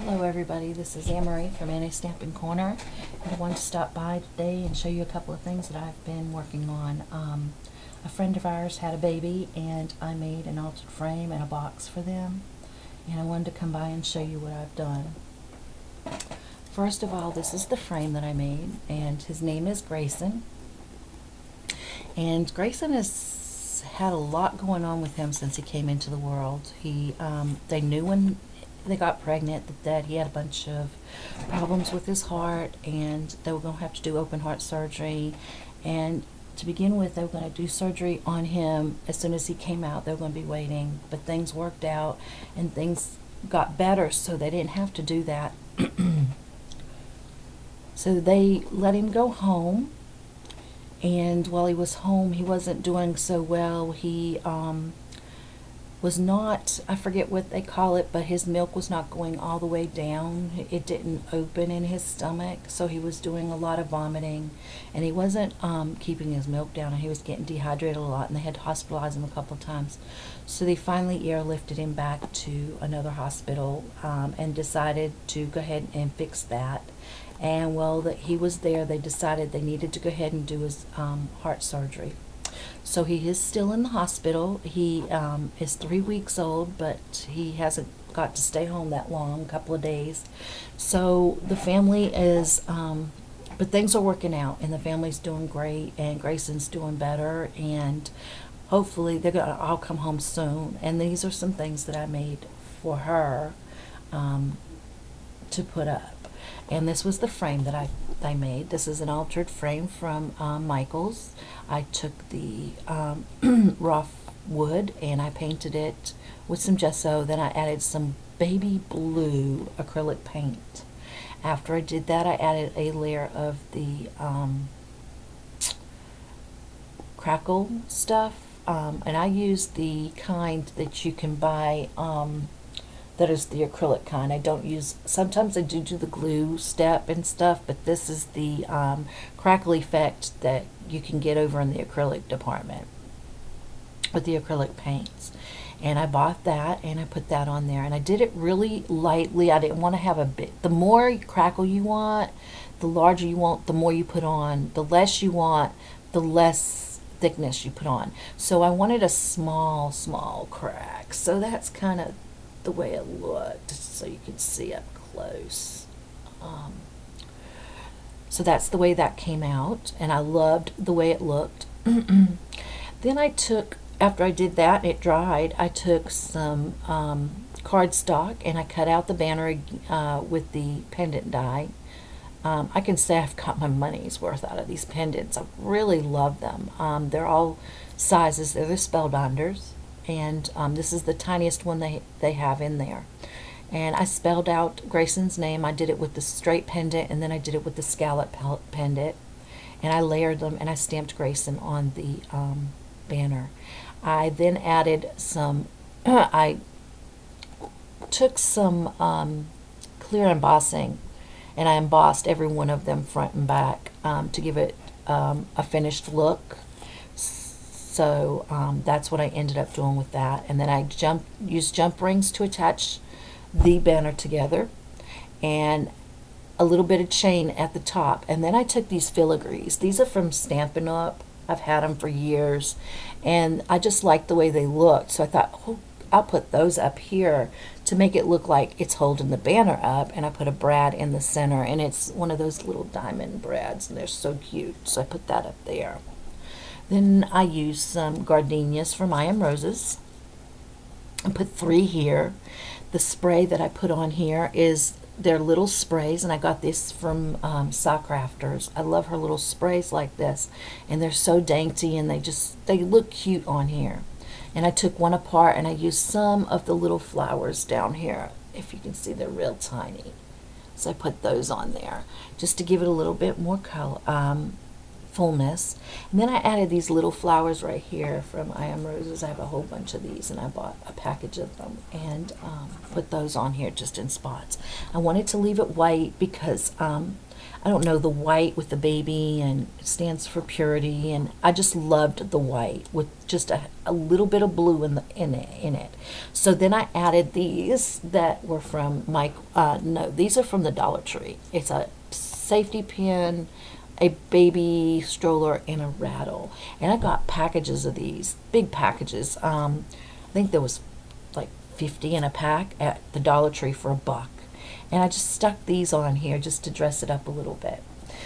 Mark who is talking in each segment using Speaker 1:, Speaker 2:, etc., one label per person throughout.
Speaker 1: Hello everybody, this is Anne-Marie from Annie's Stampin' Corner, and I wanted to stop by today and show you a couple of things that I've been working on. A friend of ours had a baby and I made an altered frame and a box for them, and I wanted to come by and show you what I've done. First of all, this is the frame that I made, and his name is Grayson. And Grayson has had a lot going on with him since he came into the world. They knew when they got pregnant that he had a bunch of problems with his heart, and they were going to have to do open heart surgery. And to begin with, they were going to do surgery on him as soon as he came out. They were going to be waiting, but things worked out and things got better, so they didn't have to do that. So they let him go home, and while he was home, he wasn't doing so well. He was not, I forget what they call it, but his milk was not going all the way down. It didn't open in his stomach, so he was doing a lot of vomiting, and he wasn't keeping his milk down, and he was getting dehydrated a lot, and they had to hospitalize him a couple of times. So they finally airlifted him back to another hospital and decided to go ahead and fix that. And while he was there, they decided they needed to go ahead and do his heart surgery. So he is still in the hospital. He is 3 weeks old, but he hasn't got to stay home that long, a couple of days. So the family is, but things are working out, and the family's doing great, and Grayson's doing better, and hopefully they're going to all come home soon. And these are some things that I made for her to put up. And this was the frame that I made. This is an altered frame from Michaels. I took the raw wood and I painted it with some gesso. Then I added some baby blue acrylic paint. After I did that, I added a layer of the crackle stuff. And I used the kind that you can buy that is the acrylic kind. I don't use, sometimes I do the glue step and stuff, but this is the crackle effect that you can get over in the acrylic department with the acrylic paints. And I bought that and I put that on there, and I did it really lightly. I didn't want to have a bit. The more crackle you want, the larger you want, the more you put on. The less you want, the less thickness you put on. So I wanted a small crack. So that's kind of the way it looked, so you could see up close. So that's the way that came out, and I loved the way it looked. Then I took, after I did that and it dried, I took some cardstock and I cut out the banner with the pendant die. I can say I've got my money's worth out of these pendants. I really love them. They're all sizes. They're the Spellbinders. And this is the tiniest one they have in there. And I spelled out Grayson's name. I did it with the straight pendant, and then I did it with the scallop pendant. And I layered them, and I stamped Grayson on the banner. I then added some, I took some clear embossing, and I embossed every one of them front and back to give it a finished look. So that's what I ended up doing with that. And then I used jump rings to attach the banner together, and a little bit of chain at the top. And then I took these filigrees. These are from Stampin' Up. I've had them for years, and I just liked the way they looked. So I thought, oh, I'll put those up here to make it look like it's holding the banner up. And I put a brad in the center, and it's one of those little diamond brads, and they're so cute. So I put that up there. Then I used some gardenias from I Am Roses. I put 3 here. The spray that I put on here is their little sprays, and I got this from Sock Crafters. I love her little sprays like this, and they're so dainty, and they look cute on here. And I took one apart, and I used some of the little flowers down here. If you can see, they're real tiny. So I put those on there just to give it a little bit more color. Fullness. And then I added these little flowers right here from I Am Roses. I have a whole bunch of these, and I bought a package of them and put those on here just in spots. I wanted to leave it white because I don't know, the white with the baby, and it stands for purity, and I just loved the white with just a little bit of blue in it. So then I added these that were from no, these are from the Dollar Tree. It's a safety pin, a baby stroller, and a rattle. And I got packages of these, big packages. I think there was like 50 in a pack at the Dollar Tree for $1. And I just stuck these on here just to dress it up a little bit.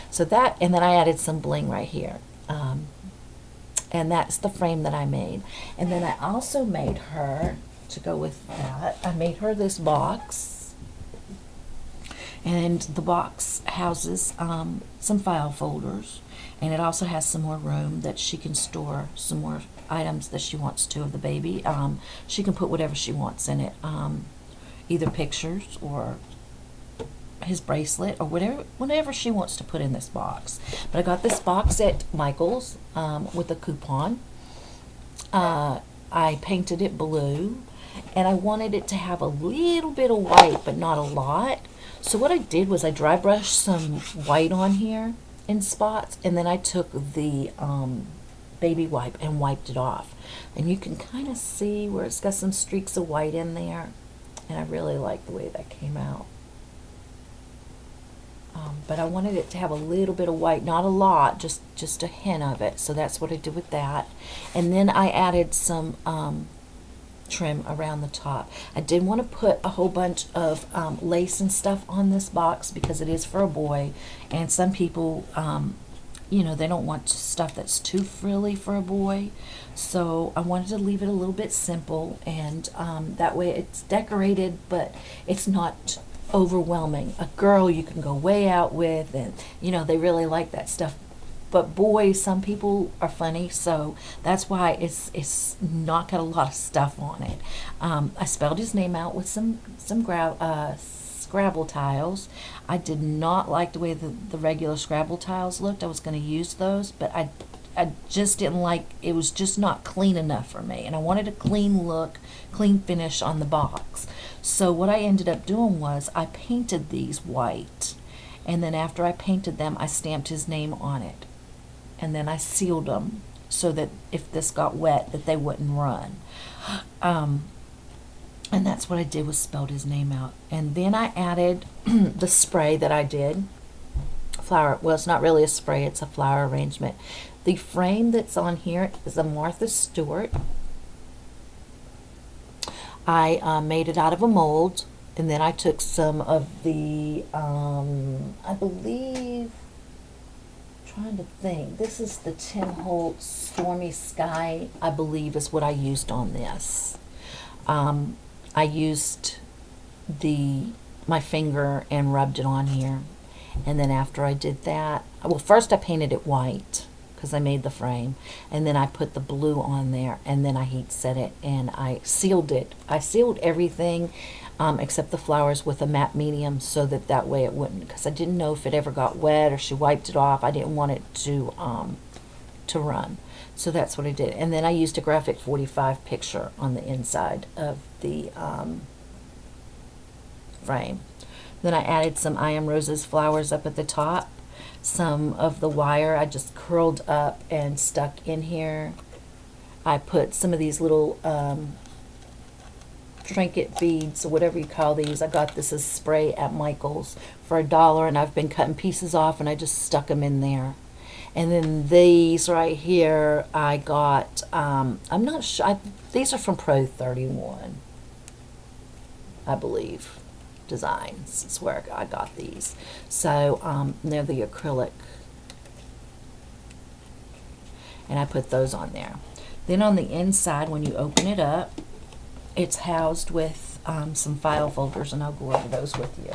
Speaker 1: So that, and then I added some bling right here. And that's the frame that I made. And then I also made her, to go with that, I made her this box. And the box houses some file folders. And it also has some more room that she can store some more items that she wants to of the baby. She can put whatever she wants in it. Either pictures or his bracelet or whatever she wants to put in this box. But I got this box at Michael's with a coupon. I painted it blue, and I wanted it to have a little bit of white, but not a lot. So what I did was I dry brushed some white on here in spots, and then I took the baby wipe and wiped it off. And you can kind of see where it's got some streaks of white in there, and I really like the way that came out. But I wanted it to have a little bit of white, not a lot, just a hint of it. So that's what I did with that. And then I added some trim around the top. I didn't want to put a whole bunch of lace and stuff on this box because it is for a boy, and some people you know, they don't want stuff that's too frilly for a boy. So I wanted to leave it a little bit simple, and that way it's decorated, but it's not overwhelming. A girl you can go way out with, and you know, they really like that stuff. But boys, some people are funny, so that's why it's not got a lot of stuff on it. I spelled his name out with some Scrabble tiles. I did not like the way the regular Scrabble tiles looked. I was going to use those, but I just didn't like, it was just not clean enough for me, and I wanted a clean look, clean finish on the box. So what I ended up doing was I painted these white, and then after I painted them, I stamped his name on it, and then I sealed them so that if this got wet, that they wouldn't run. And that's what I did, was spelled his name out. And then I added the spray that I did. Flower, well, it's not really a spray, it's a flower arrangement. The frame that's on here is a Martha Stewart. I made it out of a mold, and then I took some of the, I believe, trying to think, this is the Tim Holtz Stormy Sky, I believe is what I used on this. I used my finger and rubbed it on here, and then after I did that, well, first I painted it white because I made the frame, and then I put the blue on there, and then I heat set it, and I sealed it. I sealed everything except the flowers with a matte medium, so that way it wouldn't, because I didn't know if it ever got wet or she wiped it off. I didn't want it to run. So that's what I did. And then I used a graphic 45 picture on the inside of the frame. Then I added some I Am Roses flowers up at the top. Some of the wire I just curled up and stuck in here. I put some of these little trinket beads, or whatever you call these. I got this as spray at Michael's for $1, and I've been cutting pieces off, and I just stuck them in there. And then these right here, I got, I'm not sure, these are from Pro 31, I believe, Designs. It's where I got these. So they're the acrylic. And I put those on there. Then on the inside, when you open it up, it's housed with some file folders, and I'll go over those with you.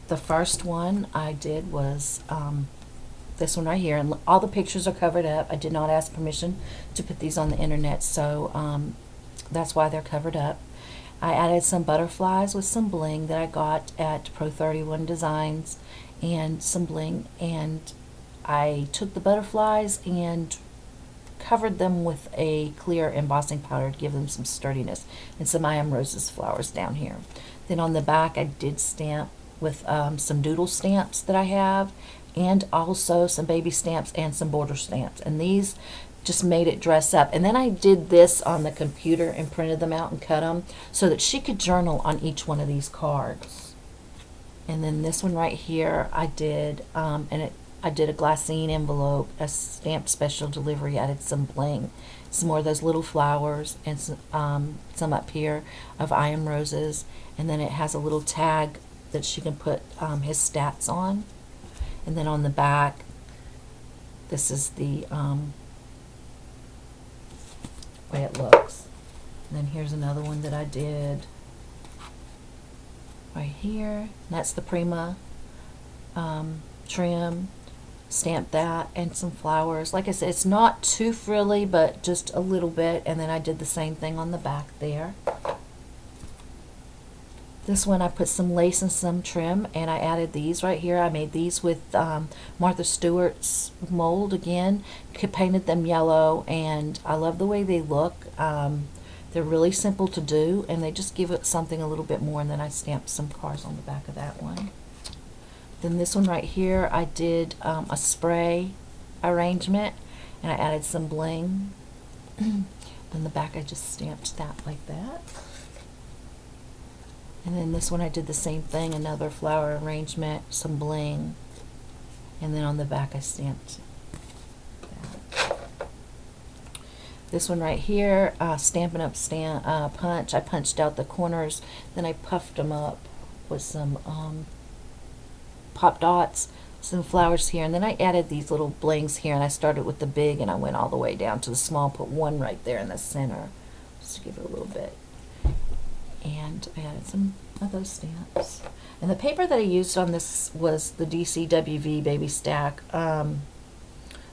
Speaker 1: The first one I did was this one right here, and all the pictures are covered up. I did not ask permission to put these on the internet, so that's why they're covered up. I added some butterflies with some bling that I got at Pro 31 Designs, and some bling, and I took the butterflies and covered them with a clear embossing powder to give them some sturdiness, and some I Am Roses flowers down here. Then on the back I did stamp with some doodle stamps that I have, and also some baby stamps and some border stamps, and these just made it dress up. And then I did this on the computer and printed them out and cut them so that she could journal on each one of these cards. And then this one right here I did, I did a glassine envelope, a stamped special delivery, added some bling, some more of those little flowers, and some up here of I Am Roses, and then it has a little tag that she can put his stats on. And then on the back, this is the way it looks. And then here's another one that I did right here. And that's the Prima trim. Stamped that, and some flowers. Like I said, it's not too frilly, but just a little bit. And then I did the same thing on the back there. This one I put some lace and some trim, and I added these right here. I made these with Martha Stewart's mold again, painted them yellow, and I love the way they look. They're really simple to do, and they just give it something a little bit more. And then I stamped some cards on the back of that one. Then this one right here, I did a spray arrangement, and I added some bling. On the back I just stamped that like that. And then this one I did the same thing, another flower arrangement, some bling, and then on the back I stamped that. This one right here, Stampin' Up! Punch. I punched out the corners, then I puffed them up with some pop dots, some flowers here, and then I added these little blings here, and I started with the big and I went all the way down to the small, put one right there in the center just to give it a little bit. And I added some of those stamps. And the paper that I used on this was the DCWV baby stack that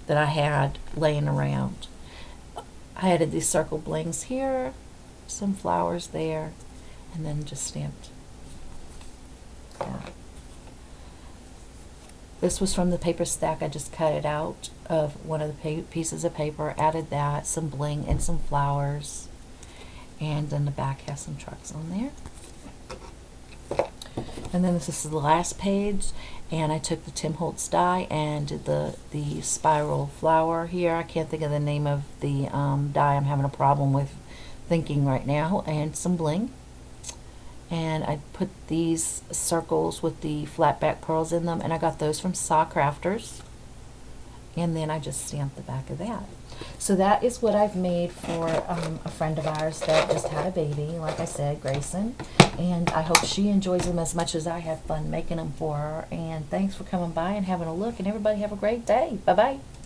Speaker 1: I had laying around. I added these circle blings here, some flowers there, and then just stamped that. This was from the paper stack. I just cut it out of one of the pieces of paper, added that, some bling and some flowers, and then the back has some trucks on there. And then this is the last page, and I took the Tim Holtz die and did the spiral flower here. I can't think of the name of the die. I'm having a problem with thinking right now. And some bling. And I put these circles with the flat back pearls in them, and I got those from Saw Crafters. And then I just stamped the back of that. So that is what I've made for a friend of ours that just had a baby, like I said, Grayson. And I hope she enjoys them as much as I have fun making them for her. And thanks for coming by and having a look. And everybody have a great day. Bye-bye.